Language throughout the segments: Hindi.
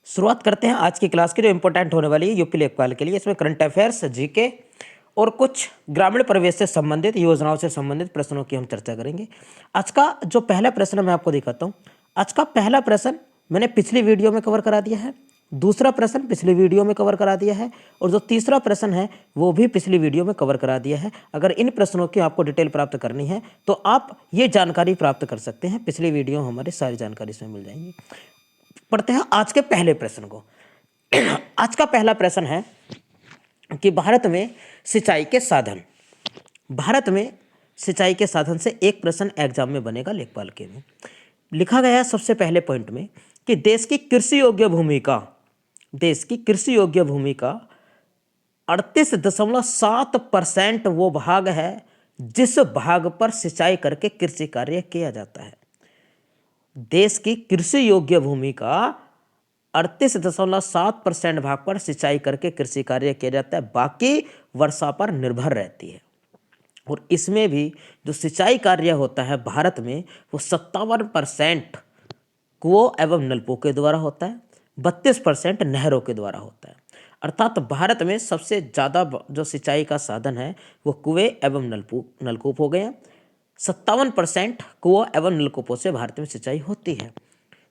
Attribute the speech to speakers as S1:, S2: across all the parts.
S1: शुरुआत करते हैं आज की क्लास की जो इंपॉर्टेंट होने वाली है यूपी लेखपाल के लिए। इसमें करंट अफेयर्स, जीके और कुछ ग्रामीण परिवेश से संबंधित योजनाओं से संबंधित प्रश्नों की हम चर्चा करेंगे। आज का जो पहला प्रश्न मैं आपको दिखाता हूँ। आज का पहला प्रश्न मैंने पिछली वीडियो में कवर करा दिया है, दूसरा प्रश्न पिछली वीडियो में कवर करा दिया है और जो तीसरा प्रश्न है वो भी पिछली वीडियो में कवर करा दिया है। अगर इन प्रश्नों की आपको डिटेल प्राप्त करनी है तो आप ये जानकारी प्राप्त कर सकते हैं। पिछली वीडियो हमारी सारी जानकारी इसमें मिल जाएंगी। पढ़ते हैं आज के पहले प्रश्न को। आज का पहला प्रश्न है कि भारत में सिंचाई के साधन, भारत में सिंचाई के साधन से एक प्रश्न एग्जाम में बनेगा लेखपाल के में। लिखा गया है सबसे पहले पॉइंट में कि देश की कृषि योग्य भूमि का, देश की कृषि योग्य भूमि का 38.7% वो भाग है जिस भाग पर सिंचाई करके कृषि कार्य किया जाता है। देश की कृषि योग्य भूमि का 38.7% भाग पर सिंचाई करके कृषि कार्य किया जाता है, बाकी वर्षा पर निर्भर रहती है। और इसमें भी जो सिंचाई कार्य होता है भारत में वो 57% कुओं एवं नलकूपों के द्वारा होता है, 32% नहरों के द्वारा होता है। अर्थात भारत में सबसे ज़्यादा जो सिंचाई का साधन है वो कुएं एवं नलकूप हो गए। 57% कुओं एवं नलकूपों से भारत में सिंचाई होती है,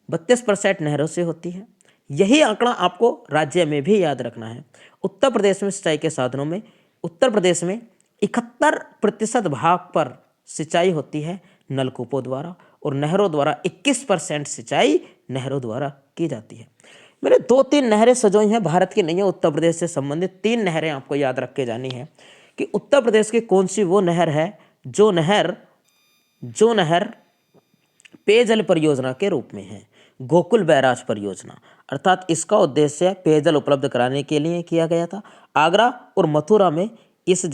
S1: 32% नहरों से होती है। यही आंकड़ा आपको राज्य में भी याद रखना है। उत्तर प्रदेश में सिंचाई के साधनों में उत्तर प्रदेश में 71% भाग पर सिंचाई होती है नलकूपों द्वारा और नहरों द्वारा 21% सिंचाई नहरों द्वारा की जाती है। मेरे 2-3 नहरें सजोई हैं, भारत की नहीं है, उत्तर प्रदेश से संबंधित 3 नहरें आपको याद रख के जानी है कि उत्तर प्रदेश की कौन सी वो नहर है जो नहर पेयजल परियोजना के रूप में है। गोकुल बैराज परियोजना, अर्थात इसका उद्देश्य पेयजल उपलब्ध कराने के लिए किया गया था। आगरा और मथुरा में इस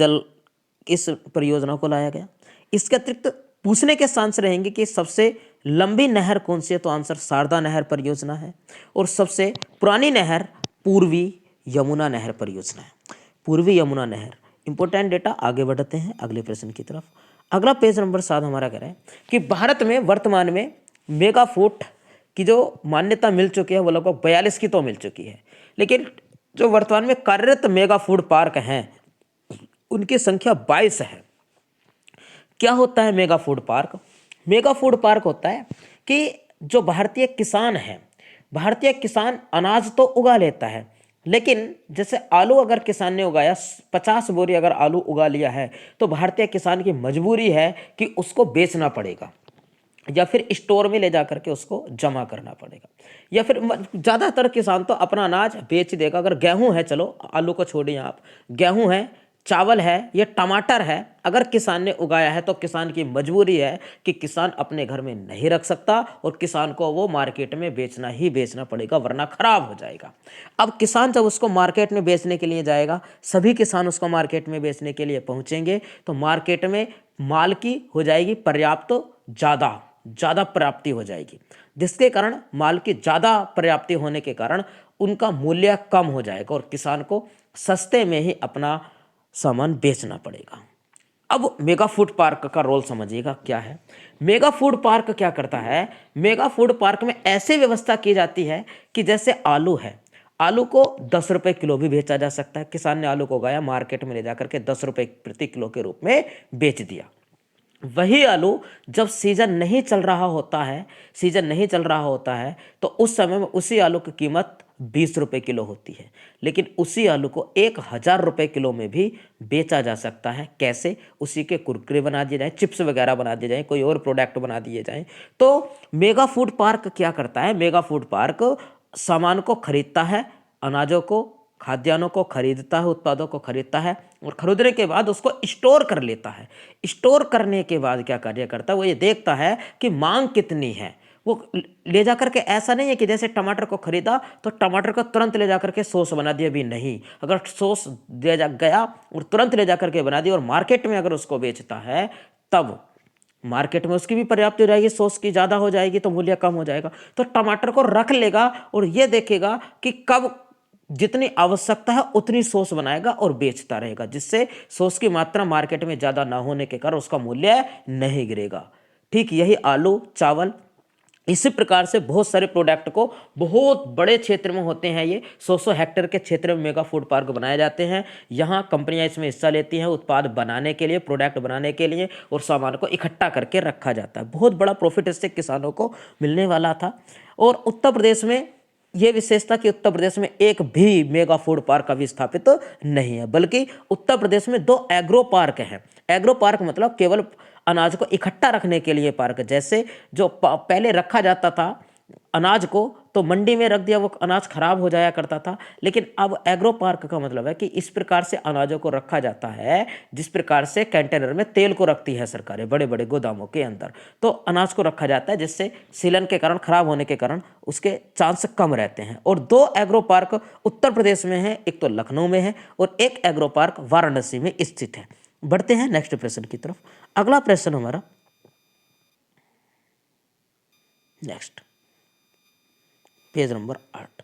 S1: परियोजना को लाया गया। इसके अतिरिक्त पूछने के चांस रहेंगे कि सबसे लंबी नहर कौन सी है, तो आंसर शारदा नहर परियोजना है। और सबसे पुरानी नहर पूर्वी यमुना नहर परियोजना है। पूर्वी यमुना नहर इंपॉर्टेंट डेटा। आगे बढ़ते हैं अगले प्रश्न की तरफ। अगला पेज नंबर 7 हमारा कह रहा है कि भारत में वर्तमान में मेगा फूड की जो मान्यता मिल चुकी है वो लगभग 42 की तो मिल चुकी है, लेकिन जो वर्तमान में कार्यरत मेगा फूड पार्क हैं उनकी संख्या 22 है। क्या होता है mega food park? Mega food park होता है कि जो भारतीय किसान है, भारतीय किसान अनाज तो उगा लेता है, लेकिन जैसे आलू अगर किसान ने उगाया, 50 बोरी अगर आलू उगा लिया है तो भारतीय किसान की मजबूरी है कि उसको बेचना पड़ेगा या फिर स्टोर में ले जा करके उसको जमा करना पड़ेगा, या फिर ज़्यादातर किसान तो अपना अनाज बेच देगा। अगर गेहूं है, चलो आलू को छोड़िए आप, गेहूं है, चावल है या टमाटर है, अगर किसान ने उगाया है तो किसान की मजबूरी है कि किसान अपने घर में नहीं रख सकता और किसान को वो मार्केट में बेचना ही बेचना पड़ेगा, वरना खराब हो जाएगा। अब किसान जब उसको मार्केट में बेचने के लिए जाएगा, सभी किसान उसको मार्केट में बेचने के लिए पहुंचेंगे तो मार्केट में माल की हो जाएगी पर्याप्त, ज़्यादा प्राप्ति हो जाएगी, जिसके कारण माल की ज़्यादा प्राप्ति होने के कारण उनका मूल्य कम हो जाएगा और किसान को सस्ते में ही अपना सामान बेचना पड़ेगा। अब मेगा फूड पार्क का रोल समझिएगा क्या है। मेगा फूड पार्क क्या करता है? मेगा फूड पार्क में ऐसी व्यवस्था की जाती है कि जैसे आलू है, आलू को 10 रुपये किलो भी बेचा जा सकता है। किसान ने आलू को उगाया, मार्केट में ले जाकर के 10 रुपये प्रति किलो के रूप में बेच दिया। वही आलू जब सीजन नहीं चल रहा होता है तो उस समय में उसी आलू की कीमत 20 रुपये किलो होती है, लेकिन उसी आलू को 1000 रुपये किलो में भी बेचा जा सकता है। कैसे? उसी के कुरकुरे बना दिए जाए, चिप्स वगैरह बना दिए जाए, कोई और प्रोडक्ट बना दिए जाए। तो मेगा फूड पार्क क्या करता है? मेगा फूड पार्क सामान को खरीदता है, अनाजों को, खाद्यान्नों को खरीदता है, उत्पादों को खरीदता है और खरीदने के बाद उसको स्टोर कर लेता है। स्टोर करने के बाद क्या कार्य करता है? वो ये देखता है कि मांग कितनी है। वो ले जाकर के, ऐसा नहीं है कि जैसे टमाटर को खरीदा तो टमाटर को तुरंत ले जाकर के सॉस बना दिया, भी नहीं। अगर सॉस गया और तुरंत ले जाकर के बना दिया और मार्केट में अगर उसको बेचता है, तब मार्केट में उसकी भी पर्याप्त हो जाएगी, सॉस की ज़्यादा हो जाएगी तो मूल्य कम हो जाएगा। तो टमाटर को रख लेगा और ये देखेगा कि कब जितनी आवश्यकता है उतनी सॉस बनाएगा और बेचता रहेगा, जिससे सॉस की मात्रा मार्केट में ज़्यादा ना होने के कारण उसका मूल्य नहीं गिरेगा। ठीक यही आलू, चावल इसी प्रकार से बहुत सारे प्रोडक्ट को बहुत बड़े क्षेत्र में होते हैं, ये 100 हेक्टेयर के क्षेत्र में मेगा फूड पार्क बनाए जाते हैं। यहाँ कंपनियां इसमें हिस्सा लेती हैं उत्पाद बनाने के लिए, प्रोडक्ट बनाने के लिए, और सामान को इकट्ठा करके रखा जाता है। बहुत बड़ा प्रॉफिट इससे किसानों को मिलने वाला था। और उत्तर प्रदेश में ये विशेषता कि उत्तर प्रदेश में एक भी मेगा फूड पार्क अभी स्थापित नहीं है, बल्कि उत्तर प्रदेश में 2 एग्रो पार्क हैं। एग्रो पार्क मतलब केवल अनाज को इकट्ठा रखने के लिए पार्क। जैसे जो पहले रखा जाता था अनाज को, तो मंडी में रख दिया, वो अनाज खराब हो जाया करता था। लेकिन अब एग्रो पार्क का मतलब है कि इस प्रकार से अनाजों को रखा जाता है जिस प्रकार से कंटेनर में तेल को रखती है सरकारें बड़े बड़े गोदामों के अंदर, तो अनाज को रखा जाता है जिससे सीलन के कारण, खराब होने के कारण उसके चांस कम रहते हैं। और 2 एग्रो पार्क उत्तर प्रदेश में है, एक तो लखनऊ में है और एक एग्रो पार्क वाराणसी में स्थित है। बढ़ते हैं नेक्स्ट प्रश्न की तरफ। अगला प्रश्न हमारा नेक्स्ट पेज नंबर 8।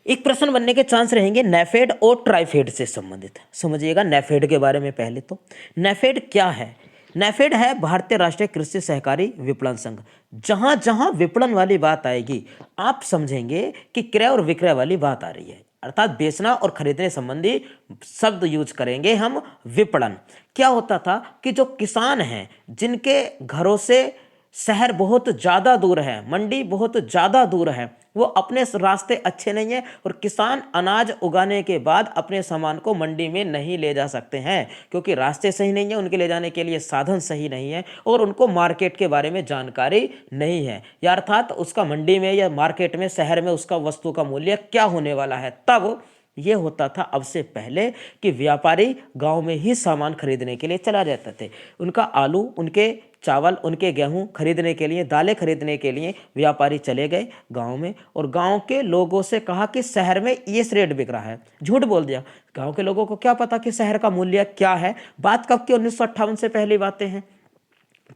S1: एक प्रश्न बनने के चांस रहेंगे नेफेड और ट्राइफेड से संबंधित। समझिएगा नेफेड के बारे में। पहले तो नेफेड क्या है? नेफेड है भारतीय राष्ट्रीय कृषि सहकारी विपणन संघ। जहां जहां विपणन वाली बात आएगी आप समझेंगे कि क्रय और विक्रय वाली बात आ रही है, अर्थात बेचना और खरीदने संबंधी शब्द यूज करेंगे हम विपणन। क्या होता था कि जो किसान हैं जिनके घरों से शहर बहुत ज़्यादा दूर है, मंडी बहुत ज़्यादा दूर है, वो अपने रास्ते अच्छे नहीं हैं और किसान अनाज उगाने के बाद अपने सामान को मंडी में नहीं ले जा सकते हैं क्योंकि रास्ते सही नहीं है, उनके ले जाने के लिए साधन सही नहीं है और उनको मार्केट के बारे में जानकारी नहीं है, या अर्थात उसका मंडी में या मार्केट में, शहर में उसका वस्तु का मूल्य क्या होने वाला है। तब ये होता था अब से पहले कि व्यापारी गांव में ही सामान खरीदने के लिए चला जाते थे। उनका आलू, उनके चावल, उनके गेहूं खरीदने के लिए, दालें खरीदने के लिए व्यापारी चले गए गांव में और गांव के लोगों से कहा कि शहर में ये रेट बिक रहा है। झूठ बोल दिया। गांव के लोगों को क्या पता कि शहर का मूल्य क्या है। बात कब की? 1958 से पहली बातें हैं।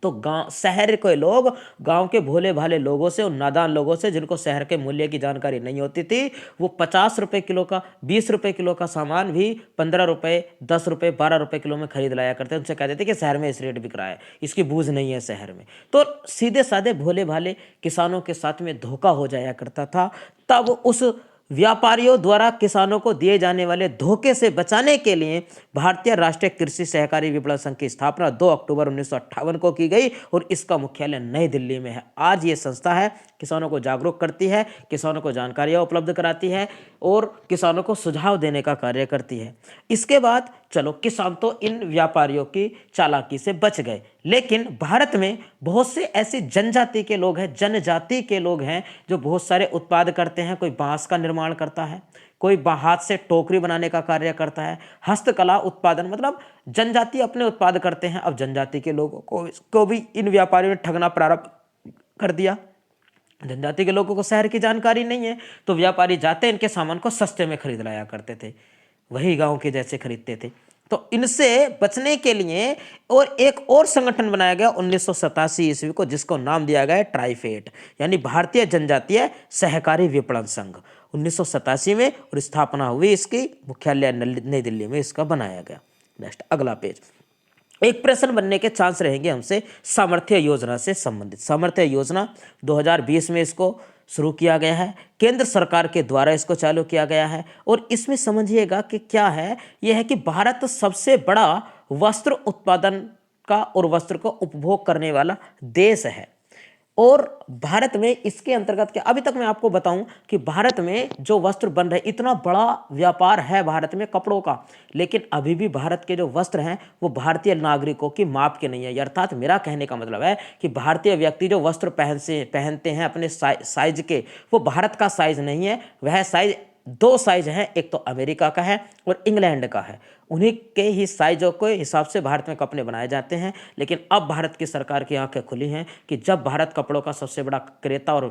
S1: तो गांव, शहर के लोग गांव के भोले भाले लोगों से और नादान लोगों से, जिनको शहर के मूल्य की जानकारी नहीं होती थी, वो 50 रुपए किलो का, 20 रुपए किलो का सामान भी 15 रुपए, 10 रुपए, 12 रुपए किलो में खरीद लाया करते। उनसे कहते थे कि शहर में इस रेट बिक रहा है, इसकी बूझ नहीं है शहर में। तो सीधे साधे भोले भाले किसानों के साथ में धोखा हो जाया करता था। तब उस व्यापारियों द्वारा किसानों को दिए जाने वाले धोखे से बचाने के लिए भारतीय राष्ट्रीय कृषि सहकारी विपणन संघ की स्थापना 2 अक्टूबर 1958 को की गई और इसका मुख्यालय नई दिल्ली में है। आज ये संस्था है, किसानों को जागरूक करती है, किसानों को जानकारियां उपलब्ध कराती है और किसानों को सुझाव देने का कार्य करती है। इसके बाद चलो, किसान तो इन व्यापारियों की चालाकी से बच गए, लेकिन भारत में बहुत से ऐसी जनजाति के लोग हैं, जनजाति के लोग हैं जो बहुत सारे उत्पाद करते हैं। कोई बांस का निर्माण करता है, कोई हाथ से टोकरी बनाने का कार्य करता है, हस्तकला उत्पादन, मतलब जनजाति अपने उत्पाद करते हैं। अब जनजाति के लोगों को भी इन व्यापारियों ने ठगना प्रारंभ कर दिया। जनजाति के लोगों को शहर की जानकारी नहीं है, तो व्यापारी जाते इनके सामान को सस्ते में खरीद लाया करते थे, वही गांव के जैसे खरीदते थे। तो इनसे बचने के लिए और एक और संगठन बनाया गया 1987 ईस्वी को, जिसको नाम दिया गया ट्राइफेड, यानी भारतीय जनजातीय सहकारी विपणन संघ। 1987 में और स्थापना हुई इसकी, मुख्यालय नई दिल्ली में इसका बनाया गया। नेक्स्ट अगला पेज। एक प्रश्न बनने के चांस रहेंगे हमसे सामर्थ्य योजना से संबंधित। सामर्थ्य योजना 2020 में इसको शुरू किया गया है, केंद्र सरकार के द्वारा इसको चालू किया गया है और इसमें समझिएगा कि क्या है, यह है कि भारत सबसे बड़ा वस्त्र उत्पादन का और वस्त्र को उपभोग करने वाला देश है। और भारत में इसके अंतर्गत क्या, अभी तक मैं आपको बताऊं कि भारत में जो वस्त्र बन रहे, इतना बड़ा व्यापार है भारत में कपड़ों का, लेकिन अभी भी भारत के जो वस्त्र हैं वो भारतीय नागरिकों की माप के नहीं है। अर्थात मेरा कहने का मतलब है कि भारतीय व्यक्ति जो वस्त्र पहनते हैं अपने साइज के, वो भारत का साइज नहीं है। वह साइज, 2 साइज है, एक तो अमेरिका का है और इंग्लैंड का है। उन्हीं के ही साइजों के हिसाब से भारत में कपड़े बनाए जाते हैं। लेकिन अब भारत की सरकार की आंखें खुली हैं कि जब भारत कपड़ों का सबसे बड़ा क्रेता और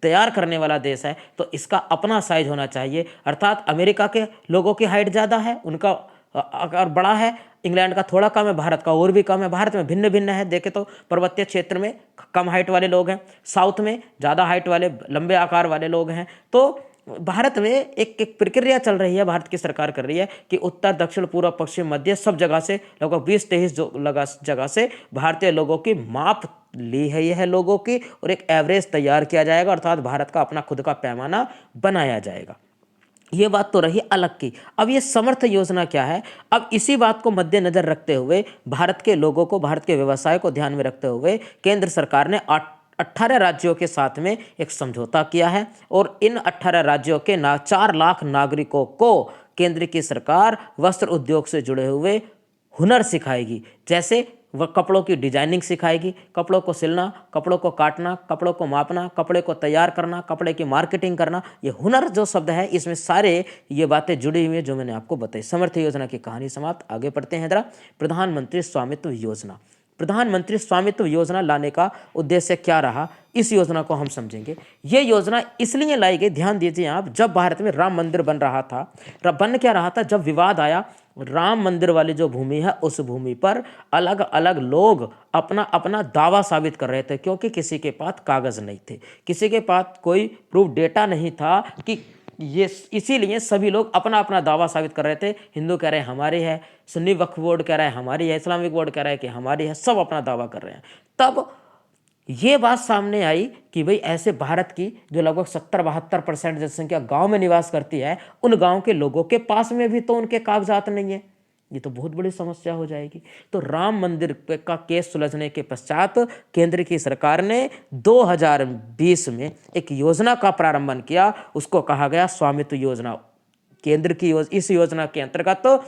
S1: तैयार करने वाला देश है तो इसका अपना साइज होना चाहिए। अर्थात अमेरिका के लोगों की हाइट ज़्यादा है, उनका आकार बड़ा है, इंग्लैंड का थोड़ा कम है, भारत का और भी कम है। भारत में भिन्न भिन्न है, देखे तो पर्वतीय क्षेत्र में कम हाइट वाले लोग हैं, साउथ में ज़्यादा हाइट वाले, लंबे आकार वाले लोग हैं। तो भारत में एक प्रक्रिया चल रही है, भारत की सरकार कर रही है कि उत्तर, दक्षिण, पूर्व, पश्चिम, मध्य सब जगह से लगभग 20-23 जगह से भारतीय लोगों की माप ली है यह लोगों की, और एक एवरेज तैयार किया जाएगा, अर्थात भारत का अपना खुद का पैमाना बनाया जाएगा। ये बात तो रही अलग की। अब ये समर्थ योजना क्या है? अब इसी बात को मद्देनजर रखते हुए, भारत के लोगों को, भारत के व्यवसाय को ध्यान में रखते हुए केंद्र सरकार ने 18 राज्यों के साथ में एक समझौता किया है, और इन 18 राज्यों के 4 लाख नागरिकों को केंद्र की सरकार वस्त्र उद्योग से जुड़े हुए हुनर सिखाएगी। जैसे वह कपड़ों की डिजाइनिंग सिखाएगी, कपड़ों को सिलना, कपड़ों को काटना, कपड़ों को मापना, कपड़े को तैयार करना, कपड़े की मार्केटिंग करना। ये हुनर जो शब्द है, इसमें सारे ये बातें जुड़ी हुई हैं जो मैंने आपको बताई। समर्थ योजना की कहानी समाप्त। आगे पढ़ते हैं जरा। प्रधानमंत्री स्वामित्व योजना। प्रधानमंत्री स्वामित्व योजना लाने का उद्देश्य क्या रहा, इस योजना को हम समझेंगे। ये योजना इसलिए लाई गई, ध्यान दीजिए आप, जब भारत में राम मंदिर बन रहा था, बन क्या रहा था, जब विवाद आया, राम मंदिर वाली जो भूमि है उस भूमि पर अलग अलग लोग अपना अपना दावा साबित कर रहे थे, क्योंकि किसी के पास कागज नहीं थे, किसी के पास कोई प्रूफ डेटा नहीं था कि ये, इसीलिए सभी लोग अपना अपना दावा साबित कर रहे थे। हिंदू कह रहे हैं हमारी है, सुन्नी वक्फ बोर्ड कह रहा है हमारी है, इस्लामिक बोर्ड कह रहा है कि हमारी है, सब अपना दावा कर रहे हैं। तब ये बात सामने आई कि भाई ऐसे भारत की जो लगभग 70-72% जनसंख्या गांव में निवास करती है, उन गांव के लोगों के पास में भी तो उनके कागजात नहीं है, ये तो बहुत बड़ी समस्या हो जाएगी। तो राम मंदिर का केस सुलझने के पश्चात केंद्र की सरकार ने 2020 में एक योजना का प्रारंभ किया, उसको कहा गया स्वामित्व योजना। केंद्र की इस योजना के अंतर्गत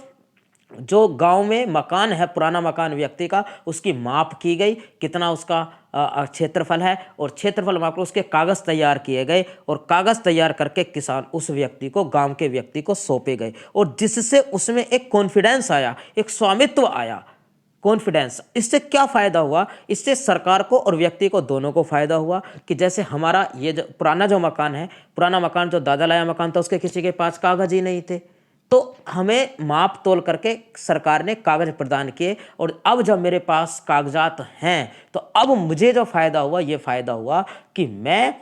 S1: जो गांव में मकान है, पुराना मकान व्यक्ति का, उसकी माप की गई, कितना उसका क्षेत्रफल है, और क्षेत्रफल माप कर उसके कागज तैयार किए गए, और कागज तैयार करके किसान उस व्यक्ति को, गांव के व्यक्ति को सौंपे गए, और जिससे उसमें एक कॉन्फिडेंस आया, एक स्वामित्व आया, कॉन्फिडेंस। इससे क्या फायदा हुआ? इससे सरकार को और व्यक्ति को दोनों को फायदा हुआ कि जैसे हमारा ये जो पुराना मकान है, पुराना मकान जो दादा लाया मकान था, उसके किसी के पास कागज ही नहीं थे, तो हमें माप तोल करके सरकार ने कागज प्रदान किए, और अब जब मेरे पास कागजात हैं तो अब मुझे जो फायदा हुआ, ये फायदा हुआ कि मैं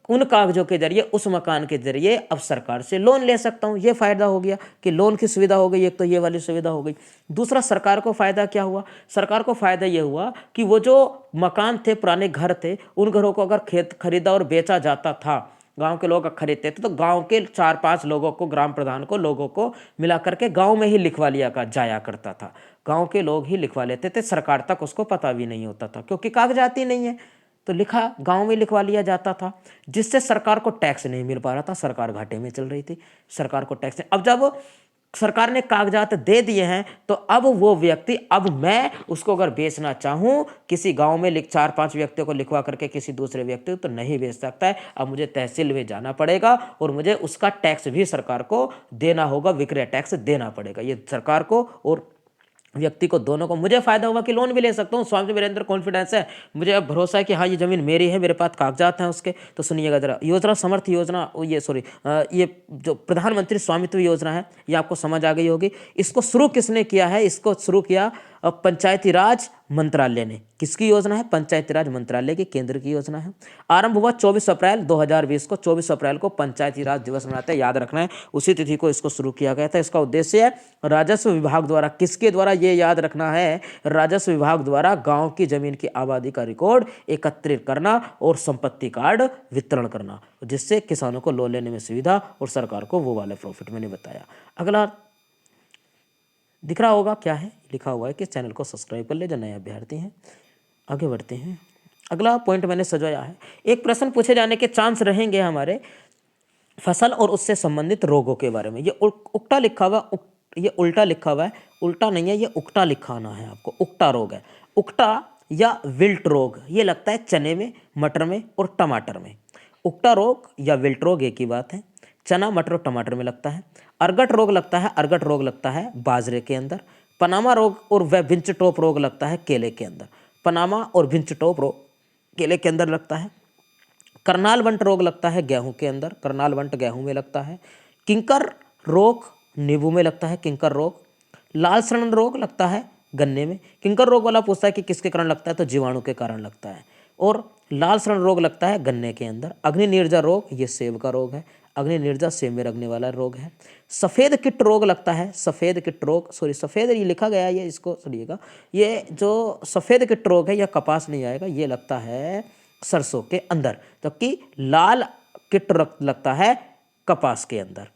S1: उन कागजों के जरिए, उस मकान के जरिए अब सरकार से लोन ले सकता हूँ। ये फायदा हो गया कि लोन की सुविधा हो गई, एक तो ये वाली सुविधा हो गई। दूसरा, सरकार को फायदा क्या हुआ? सरकार को फायदा ये हुआ कि वो जो मकान थे, पुराने घर थे, उन घरों को अगर खरीदा और बेचा जाता था, गांव के लोग खरीदते थे, तो गांव के 4-5 लोगों को, ग्राम प्रधान को, लोगों को मिला करके गांव में ही लिखवा लिया जाया करता था। गांव के लोग ही लिखवा लेते थे, सरकार तक उसको पता भी नहीं होता था, क्योंकि कागजात ही नहीं है, तो लिखा गांव में लिखवा लिया जाता था, जिससे सरकार को टैक्स नहीं मिल पा रहा था, सरकार घाटे में चल रही थी, सरकार को टैक्स। अब जब सरकार ने कागजात दे दिए हैं, तो अब वो व्यक्ति, अब मैं उसको अगर बेचना चाहूं, किसी गांव में 4-5 व्यक्तियों को लिखवा करके किसी दूसरे व्यक्ति को, तो नहीं बेच सकता है। अब मुझे तहसील में जाना पड़ेगा, और मुझे उसका टैक्स भी सरकार को देना होगा, विक्रय टैक्स देना पड़ेगा। ये सरकार को और व्यक्ति को, दोनों को मुझे फायदा हुआ कि लोन भी ले सकता हूँ, स्वामी मेरे अंदर कॉन्फिडेंस है, मुझे अब भरोसा है कि हाँ ये जमीन मेरी है, मेरे पास कागजात हैं उसके। तो सुनिएगा जरा, योजना समर्थ योजना, ये जो प्रधानमंत्री स्वामित्व योजना है, ये आपको समझ आ गई होगी। इसको शुरू किसने किया है? इसको शुरू किया पंचायती राज मंत्रालय ने। किसकी योजना है? पंचायती राज मंत्रालय की, केंद्र की योजना है। आरंभ हुआ 24 अप्रैल 2020 को। 24 अप्रैल को पंचायती राज दिवस मनाते हैं, याद रखना है, उसी तिथि को इसको शुरू किया गया था। इसका उद्देश्य है राजस्व विभाग द्वारा, किसके द्वारा, ये याद रखना है, राजस्व विभाग द्वारा गांव की जमीन की आबादी का रिकॉर्ड एकत्रित करना और संपत्ति कार्ड वितरण करना, जिससे किसानों को लोन लेने में सुविधा और सरकार को वो वाले प्रॉफिट। मैंने बताया। अगला दिख रहा होगा क्या है, लिखा हुआ है कि चैनल को सब्सक्राइब कर ले जो नए अभ्यर्थी हैं। आगे बढ़ते हैं। अगला पॉइंट मैंने सजाया है, एक प्रश्न पूछे जाने के चांस रहेंगे हमारे फसल और उससे संबंधित रोगों के बारे में। ये उक्टा लिखा हुआ, ये उल्टा लिखा हुआ है, उल्टा नहीं है, ये उक्टा लिखाना है आपको। उक्टा रोग है, उक्टा या विल्ट रोग, ये लगता है चने में, मटर में और टमाटर में। उक्टा रोग या विल्ट रोग एक ही बात है, चना, मटर और टमाटर में लगता है। अर्गट रोग लगता है, अर्गट रोग लगता है बाजरे के अंदर। पनामा रोग और वह विंचटोप रोग लगता है केले के अंदर। पनामा और विंचटोप रोग केले के अंदर लगता है। करनाल वंट रोग लगता है गेहूं के अंदर, करनाल वंट गेहूं में लगता है। किंकर रोग नींबू में लगता है, किंकर रोग। लाल सड़न रोग लगता है गन्ने में। किंकर रोग वाला पूछता है कि किसके कारण लगता है, तो जीवाणु के कारण लगता है। और लाल सड़न रोग लगता है गन्ने के अंदर। अग्नि निर्जा रोग ये सेब का रोग है, अग्नि निर्जा सेब में लगने वाला रोग है। सफ़ेद किट रोग लगता है, सफ़ेद किट रोग, सॉरी सफ़ेद ये लिखा गया है, ये इसको सुनिएगा, ये जो सफ़ेद किट रोग है यह कपास नहीं आएगा, ये लगता है सरसों के अंदर, जबकि लाल किट लगता है कपास के अंदर।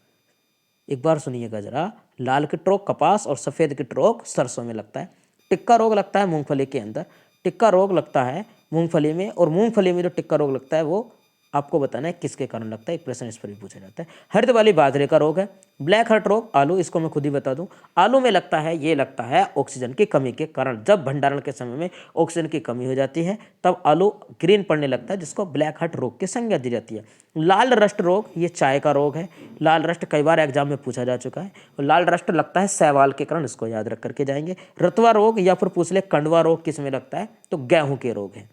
S1: एक बार सुनिएगा जरा, लाल किट रोग कपास और सफ़ेद किट रोग सरसों में लगता है। टिक्का रोग लगता है मूंगफली के अंदर, टिक्का रोग लगता है मूंगफली में, और मूंगफली में जो टिक्का रोग लगता है वो आपको बताना है किसके कारण लगता है, एक प्रश्न इस पर भी पूछा जाता है। हरित वाली बाजरे का रोग है। ब्लैक हार्ट रोग आलू, इसको मैं खुद ही बता दूं, आलू में लगता है, ये लगता है ऑक्सीजन की कमी के कारण। जब भंडारण के समय में ऑक्सीजन की कमी हो जाती है तब आलू ग्रीन पड़ने लगता है, जिसको ब्लैक हार्ट रोग की संज्ञा दी जाती है। लाल रस्ट रोग ये चाय का रोग है। लाल रस्ट कई बार एग्जाम में पूछा जा चुका है, और लाल रस्ट लगता है शैवाल के कारण, इसको याद रख करके जाएंगे। रतवा रोग या फिर पूछ ले कंडवा रोग किस में लगता है, तो गेहूं के रोग है।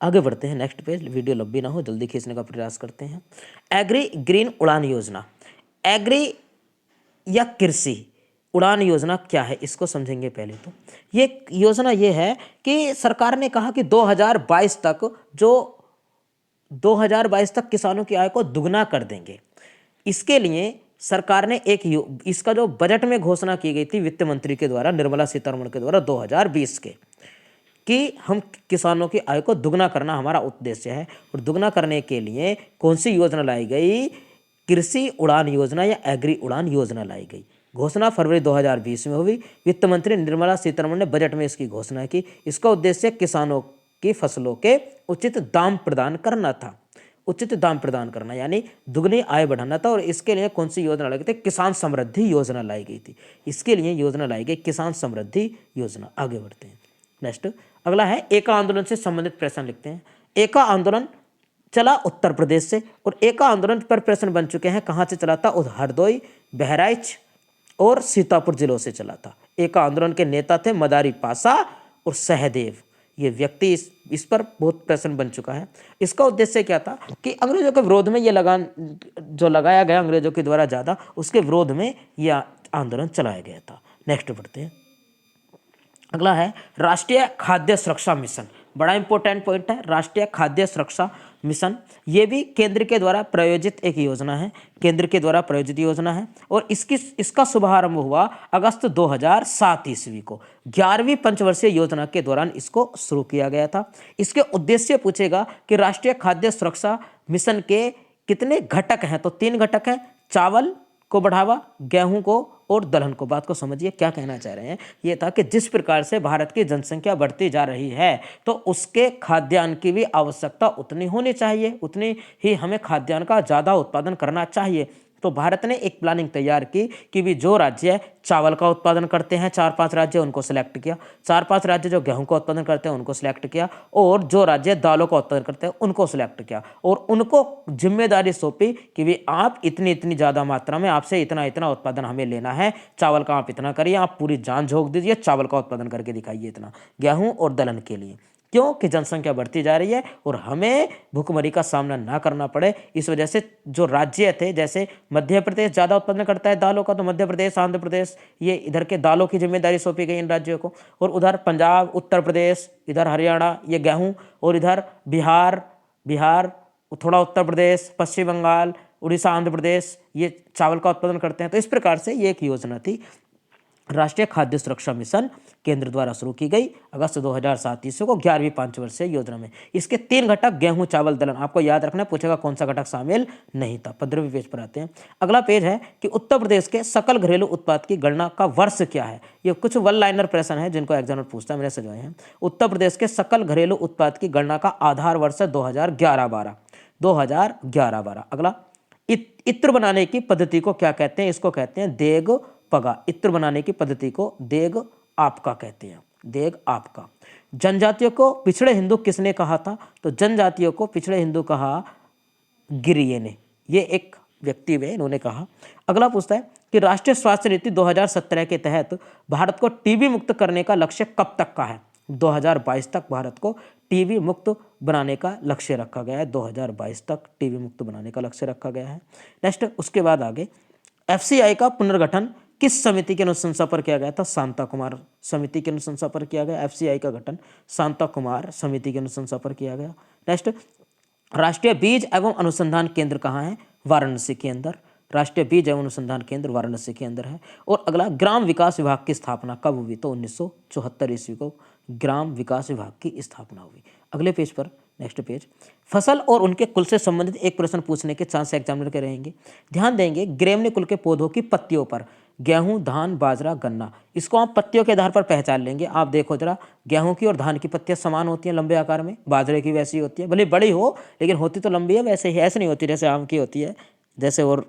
S1: आगे बढ़ते हैं नेक्स्ट पेज, वीडियो लंबी ना हो, जल्दी खींचने का प्रयास करते हैं। एग्री ग्रीन उड़ान योजना, एग्री या कृषि उड़ान योजना क्या है, इसको समझेंगे पहले। तो ये योजना ये है कि सरकार ने कहा कि 2022 तक 2022 तक किसानों की आय को दुगना कर देंगे। इसके लिए सरकार ने इसका जो बजट में घोषणा की गई थी वित्त मंत्री के द्वारा, निर्मला सीतारमण के द्वारा 2020 के, कि हम किसानों की आय को दुगना करना हमारा उद्देश्य है। और दुगना करने के लिए कौन सी योजना लाई गई, कृषि उड़ान योजना या एग्री उड़ान योजना लाई गई। घोषणा फरवरी 2020 में हुई। वित्त मंत्री निर्मला सीतारमण ने बजट में इसकी घोषणा की। इसका उद्देश्य किसानों की फसलों के उचित दाम प्रदान करना था, उचित दाम प्रदान करना यानी दुगनी आय बढ़ाना था। और इसके लिए कौन सी योजना लाई गई थी, किसान समृद्धि योजना लाई गई थी। इसके लिए योजना लाई गई किसान समृद्धि योजना। आगे बढ़ते हैं नेक्स्ट, अगला है एका आंदोलन से संबंधित प्रश्न लिखते हैं। एका आंदोलन चला उत्तर प्रदेश से, और एका आंदोलन पर प्रश्न बन चुके हैं कहाँ से चला था, हरदोई, बहराइच और सीतापुर जिलों से चला था। एका आंदोलन के नेता थे मदारी पासा और सहदेव, ये व्यक्ति इस पर बहुत प्रश्न बन चुका है। इसका उद्देश्य क्या था कि अंग्रेजों के विरोध में ये लगान जो लगाया गया अंग्रेजों के द्वारा ज़्यादा, उसके विरोध में यह आंदोलन चलाया गया था। नेक्स्ट बढ़ते हैं, अगला है राष्ट्रीय खाद्य सुरक्षा मिशन। बड़ा इंपॉर्टेंट पॉइंट है राष्ट्रीय खाद्य सुरक्षा मिशन। ये भी केंद्र के द्वारा प्रायोजित एक योजना है, केंद्र के द्वारा प्रायोजित योजना है। और इसका शुभारंभ हुआ अगस्त 2007 ईस्वी को। 11वीं पंचवर्षीय योजना के दौरान इसको शुरू किया गया था। इसके उद्देश्य पूछेगा कि राष्ट्रीय खाद्य सुरक्षा मिशन के कितने घटक हैं, तो 3 घटक हैं, चावल को बढ़ावा, गेहूं को और दलहन को। बात को समझिए क्या कहना चाह रहे हैं। ये था कि जिस प्रकार से भारत की जनसंख्या बढ़ती जा रही है तो उसके खाद्यान्न की भी आवश्यकता उतनी होनी चाहिए, उतनी ही हमें खाद्यान्न का ज़्यादा उत्पादन करना चाहिए। तो भारत ने एक प्लानिंग तैयार की कि भी जो राज्य चावल का उत्पादन करते हैं 4-5 राज्य, उनको सिलेक्ट किया, 4-5 राज्य जो गेहूं का उत्पादन करते हैं उनको सिलेक्ट किया, और जो राज्य दालों का उत्पादन करते हैं उनको सिलेक्ट किया। और उनको जिम्मेदारी सौंपी कि भी आप इतनी ज़्यादा मात्रा में, आपसे इतना उत्पादन हमें लेना है, चावल का आप इतना करिए, आप पूरी जान झोंक दीजिए, चावल का उत्पादन करके दिखाइए इतना, गेहूँ और दलहन के लिए। क्यों कि जनसंख्या बढ़ती जा रही है और हमें भूखमरी का सामना ना करना पड़े। इस वजह से जो राज्य थे, जैसे मध्य प्रदेश ज़्यादा उत्पादन करता है दालों का, तो मध्य प्रदेश, आंध्र प्रदेश, ये इधर के दालों की जिम्मेदारी सौंपी गई इन राज्यों को। और उधर पंजाब, उत्तर प्रदेश, इधर हरियाणा ये गेहूँ, और इधर बिहार, थोड़ा उत्तर प्रदेश, पश्चिम बंगाल, उड़ीसा, आंध्र प्रदेश ये चावल का उत्पादन करते हैं। तो इस प्रकार से ये एक योजना थी, राष्ट्रीय खाद्य सुरक्षा मिशन, केंद्र द्वारा शुरू की गई अगस्त 2007 ईस्वी को 11वीं पंचवर्षीय योजना में। इसके 3 घटक गेहूं, चावल, दलहन, आपको याद रखना, पूछेगा कौन सा घटक शामिल नहीं था। 15वें पेज पर आते हैं। अगला पेज है कि उत्तर प्रदेश के सकल घरेलू उत्पाद की गणना का वर्ष क्या है। ये कुछ वन लाइनर प्रश्न है जिनको एग्जामिनर पूछता है, मैंने सजाए हैं। उत्तर प्रदेश के सकल घरेलू उत्पाद की गणना का आधार वर्ष है 2011-12। अगला, इत्र बनाने की पद्धति को क्या कहते हैं, इसको कहते हैं देग पगा। इत्र बनाने की पद्धति को देग आपका कहते हैं, देग आपका। जनजातियों को पिछड़े हिंदू किसने कहा था, तो जनजातियों को पिछड़े हिंदू कहा गिरिये ने, ये एक व्यक्ति वे इन्होंने कहा। अगला पूछता है कि राष्ट्रीय स्वास्थ्य नीति 2017 के तहत भारत को टीबी मुक्त करने का लक्ष्य कब तक का है। 2022 तक भारत को टीबी मुक्त बनाने का लक्ष्य रखा गया है। 2022 तक टीबी मुक्त बनाने का लक्ष्य रखा गया है। नेक्स्ट, उसके बाद आगे, एफसीआई का पुनर्गठन किस समिति की अनुशंसा पर किया गया था? शांता कुमार समिति की अनुशंसा पर किया गया। एफसीआई का गठन शांता कुमार समिति की अनुशंसा पर किया गया। नेक्स्ट, राष्ट्रीय बीज एवं अनुसंधान केंद्र कहाँ है? वाराणसी के अंदर। राष्ट्रीय बीज एवं अनुसंधान केंद्र वाराणसी के अंदर है। और अगला, ग्राम विकास विभाग की स्थापना कब हुई? तो 1974 ईस्वी को ग्राम विकास विभाग की स्थापना हुई। अगले पेज पर, नेक्स्ट पेज, फसल और उनके कुल से संबंधित एक प्रश्न पूछने के चांस एग्जामिनर के रहेंगे। ध्यान देंगे, ग्रेमनी कुल के पौधों की पत्तियों पर गेहूं, धान, बाजरा, गन्ना, इसको आप पत्तियों के आधार पर पहचान लेंगे। आप देखो जरा, गेहूं की और धान की पत्तियां समान होती हैं लंबे आकार में, बाजरे की वैसी होती है, भले बड़ी हो लेकिन होती तो लंबी है, वैसे ही ऐसे नहीं होती जैसे आम की होती है, जैसे और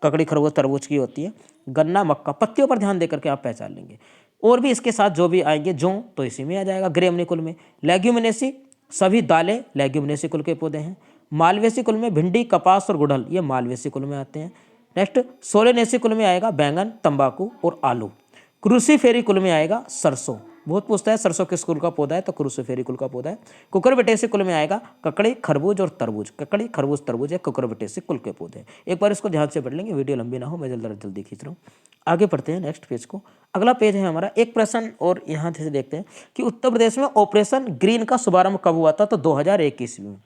S1: ककड़ी, खरबूज, तरबूज की होती है। गन्ना, मक्का, पत्तियों पर ध्यान देकर के आप पहचान लेंगे। और भी इसके साथ जो भी आएंगे, जौ तो इसी में आ जाएगा ग्रेमनी कुल में। लेग्यूमिनेसी, सभी दालें लेग्यूमिनेसी कुल के पौधे हैं। मालवेसी कुल में भिंडी, कपास और गुड़हल, ये मालवेसी कुल में आते हैं। नेक्स्ट, सोलेनेसी कुल में आएगा बैंगन, तंबाकू और आलू। क्रूसीफेरी कुल में आएगा सरसों, बहुत पूछता है सरसों किस कुल का पौधा है, तो क्रूसीफेरी कुल का पौधा है। कुकुरबिटेसी कुल में आएगा ककड़ी, खरबूज और तरबूज। ककड़ी, खरबूज, तरबूज है कुकुरबिटेसी कुल के पौधे। एक बार इसको ध्यान से पढ़ लेंगे, वीडियो लंबी ना हो, मैं जल्दी खींच रहा हूँ। आगे पढ़ते हैं नेक्स्ट पेज को। अगला पेज है हमारा एक प्रश्न, और यहाँ से देखते हैं कि उत्तर प्रदेश में ऑपरेशन ग्रीन का शुभारंभ कब हुआ था? तो 2001 ईस्वी में।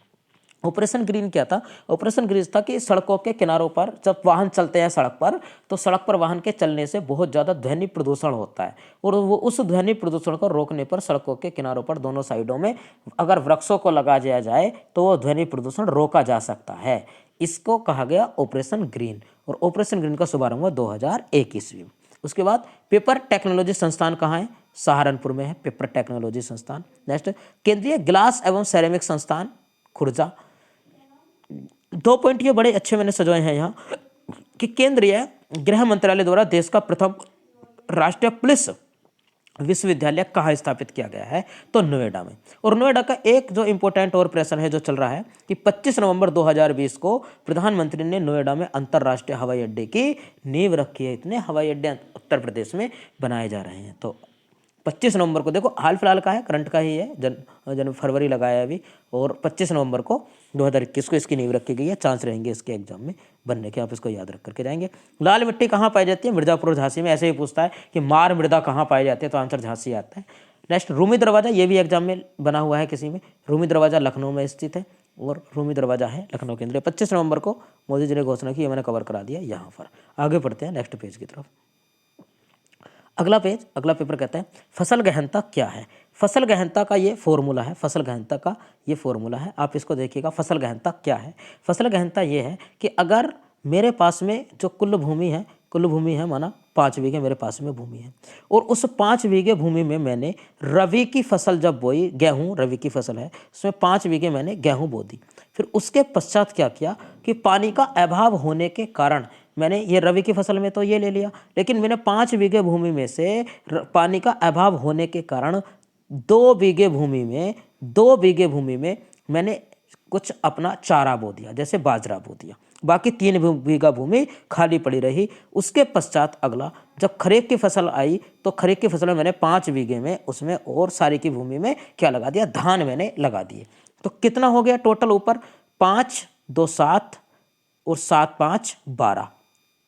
S1: ऑपरेशन ग्रीन क्या था? ऑपरेशन ग्रीन था कि सड़कों के किनारों पर जब वाहन चलते हैं सड़क पर, तो सड़क पर वाहन के चलने से बहुत ज़्यादा ध्वनि प्रदूषण होता है, और वो उस ध्वनि प्रदूषण को रोकने पर सड़कों के किनारों पर दोनों साइडों में अगर वृक्षों को लगा दिया जाए तो वो ध्वनि प्रदूषण रोका जा सकता है। इसको कहा गया ऑपरेशन ग्रीन, और ऑपरेशन ग्रीन का शुभारंभ हुआ 2001 ईस्वी में। उसके बाद पेपर टेक्नोलॉजी संस्थान कहाँ है? सहारनपुर में है पेपर टेक्नोलॉजी संस्थान। नेक्स्ट, केंद्रीय ग्लास एवं सेरेमिक संस्थान खुर्जा। 2 पॉइंट ये बड़े अच्छे मैंने सजाए हैं यहाँ कि केंद्रीय गृह मंत्रालय द्वारा देश का प्रथम राष्ट्रीय पुलिस विश्वविद्यालय कहाँ स्थापित किया गया है? तो नोएडा में। और नोएडा का एक जो इंपॉर्टेंट और प्रश्न है जो चल रहा है कि 25 नवंबर 2020 को प्रधानमंत्री ने नोएडा में अंतर्राष्ट्रीय हवाई अड्डे की नींव रखी है। इतने हवाई अड्डे उत्तर प्रदेश में बनाए जा रहे हैं। तो 25 नवंबर को, देखो हाल फिलहाल का है, करंट का ही है, जन फरवरी लगाया है अभी, और 25 नवंबर को 2021 को इसकी नींव रखी गई है। चांस रहेंगे इसके एग्जाम में बनने के, आप इसको याद रख करके जाएंगे। लाल मिट्टी कहाँ पाई जाती है? मिर्जापुर, झांसी में। ऐसे ही पूछता है कि मार मृदा कहाँ पाई जाती है, तो आंसर झांसी आता है। नेक्स्ट, रूमी दरवाजा, ये भी एग्जाम में बना हुआ है किसी में। रूमी दरवाजा लखनऊ में स्थित है, और रूमी दरवाजा है लखनऊ के अंदर। 25 नवंबर को मोदी जी ने घोषणा की, मैंने कवर करा दिया यहाँ पर। आगे बढ़ते हैं नेक्स्ट पेज की तरफ। अगला पेज, अगला पेपर कहता है फसल गहनता क्या है? फसल गहनता का ये फॉर्मूला है, फसल गहनता का ये फॉर्मूला है, आप इसको देखिएगा। फसल गहनता क्या है? फसल गहनता ये है कि अगर मेरे पास में जो कुल भूमि है माना 5 बीघे मेरे पास में भूमि है, और उस 5 बीघे भूमि में मैंने रबी की फसल जब बोई, गेहूँ रबी की फसल है, उसमें 5 बीघे मैंने गेहूँ बो दी। फिर उसके पश्चात क्या किया कि पानी का अभाव होने के कारण मैंने ये रबी की फसल में तो ये ले लिया, लेकिन मैंने 5 बीघे भूमि में से पानी का अभाव होने के कारण 2 बीघे भूमि में मैंने कुछ अपना चारा बो दिया, जैसे बाजरा बो दिया। बाकी 3 बीघा भूमि खाली पड़ी रही। उसके पश्चात अगला, जब खरीफ की फसल आई, तो खरीफ की फसल में मैंने 5 बीघे में उसमें और सारी की भूमि में क्या लगा दिया? धान मैंने लगा दिए। तो कितना हो गया टोटल? ऊपर 5 2 7 और 7 5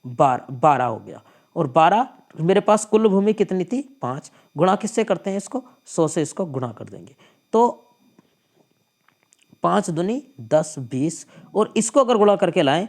S1: 12 हो गया। और 12 मेरे पास कुल भूमि कितनी थी? 5। गुणा किससे करते हैं इसको? 100 से इसको गुणा कर देंगे, तो 5 दूनी 10 20, और इसको अगर गुणा करके लाएं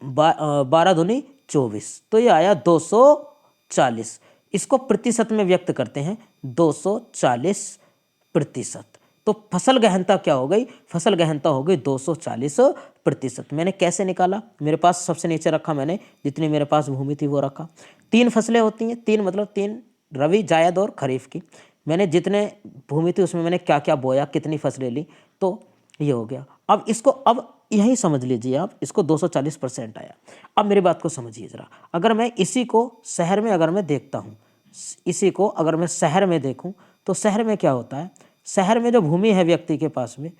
S1: 12 दूनी 24, तो ये आया 240। इसको प्रतिशत में व्यक्त करते हैं, 240%। तो फसल गहनता क्या हो गई? फसल गहनता हो गई 240%। मैंने कैसे निकाला? मेरे पास सबसे नीचे रखा मैंने, जितनी मेरे पास भूमि थी वो रखा। 3 फसलें होती हैं, 3 मतलब 3 रबी, जायद और खरीफ की। मैंने जितने भूमि थी उसमें मैंने क्या क्या बोया, कितनी फसलें ली, तो ये हो गया। अब इसको, अब यही समझ लीजिए आप, इसको 240% आया। अब मेरी बात को समझिए जरा, अगर मैं इसी को शहर में अगर मैं देखता हूँ, इसी को अगर मैं शहर में देखूँ, तो शहर में क्या होता है? शहर में जो भूमि है व्यक्ति के पास में,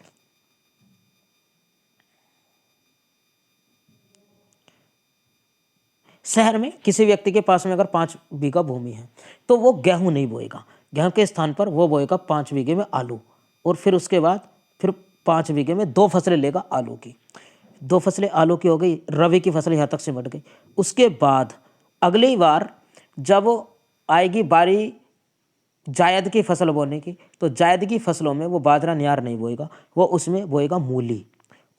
S1: शहर में किसी व्यक्ति के पास में अगर 5 बीघा भूमि है, तो वो गेहूं नहीं बोएगा। गेहूं के स्थान पर वो बोएगा 5 बीघे में आलू, और फिर उसके बाद फिर 5 बीघे में 2 फसलें लेगा आलू की। 2 फसलें आलू की हो गई, रबी की फसल यहाँ तक सिमट गई। उसके बाद अगली बार जब आएगी बारी जायद की फसल बोने की, तो जायद की फसलों में वो बाजरा नियार नहीं बोएगा, वो उसमें बोएगा मूली।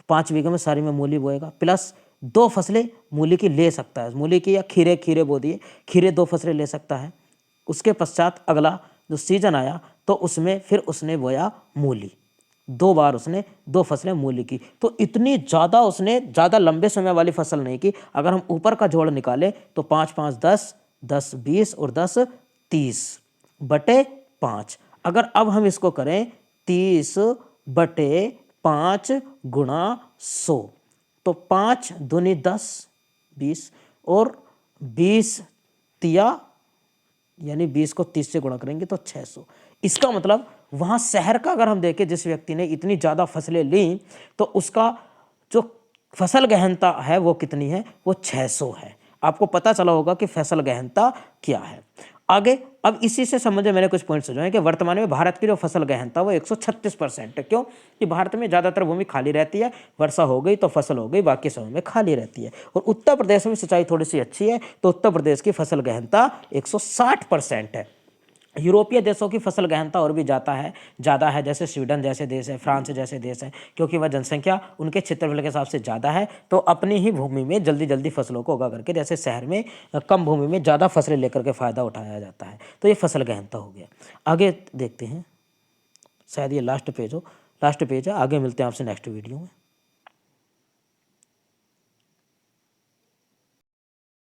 S1: 5 बीघे में सारी में मूली बोएगा, प्लस 2 फसलें मूली की ले सकता है, मूली की या खीरे बो दिए, खीरे 2 फसलें ले सकता है। उसके पश्चात अगला जो सीजन आया तो उसमें फिर उसने बोया मूली, 2 बार उसने 2 फसलें मूली की। तो इतनी ज़्यादा उसने ज़्यादा लंबे समय वाली फसल नहीं की। अगर हम ऊपर का जोड़ निकालें तो 5 5 10, 10 20 और 10 30/5। अगर अब हम इसको करें 30/5 गुणा 100, तो 5 दूनी 10 20 और 20 तिया यानी 20 को 30 से गुणा करेंगे तो 600। इसका मतलब वहाँ शहर का अगर हम देखें, जिस व्यक्ति ने इतनी ज़्यादा फसलें ली तो उसका जो फसल गहनता है वो कितनी है, वो 600 है। आपको पता चला होगा कि फसल गहनता क्या है। आगे अब इसी से संबंधित मैंने कुछ पॉइंट्स जो हैं कि वर्तमान में भारत की जो फसल गहनता वो 136% है। क्यों? कि भारत में ज़्यादातर भूमि खाली रहती है, वर्षा हो गई तो फसल हो गई, बाकी समय में खाली रहती है। और उत्तर प्रदेश में सिंचाई थोड़ी सी अच्छी है, तो उत्तर प्रदेश की फसल गहनता 160% है। यूरोपीय देशों की फसल गहनता और भी ज़्यादा है, जैसे स्वीडन जैसे देश है, फ्रांस जैसे देश है, क्योंकि वह जनसंख्या उनके क्षेत्रफल के हिसाब से ज़्यादा है, तो अपनी ही भूमि में जल्दी जल्दी फसलों को उगा करके, जैसे शहर में कम भूमि में ज़्यादा फसलें लेकर के फ़ायदा उठाया जाता है। तो ये फसल गहनता हो गया। आगे देखते हैं, शायद ये लास्ट पेज है, आगे मिलते हैं आपसे नेक्स्ट वीडियो में।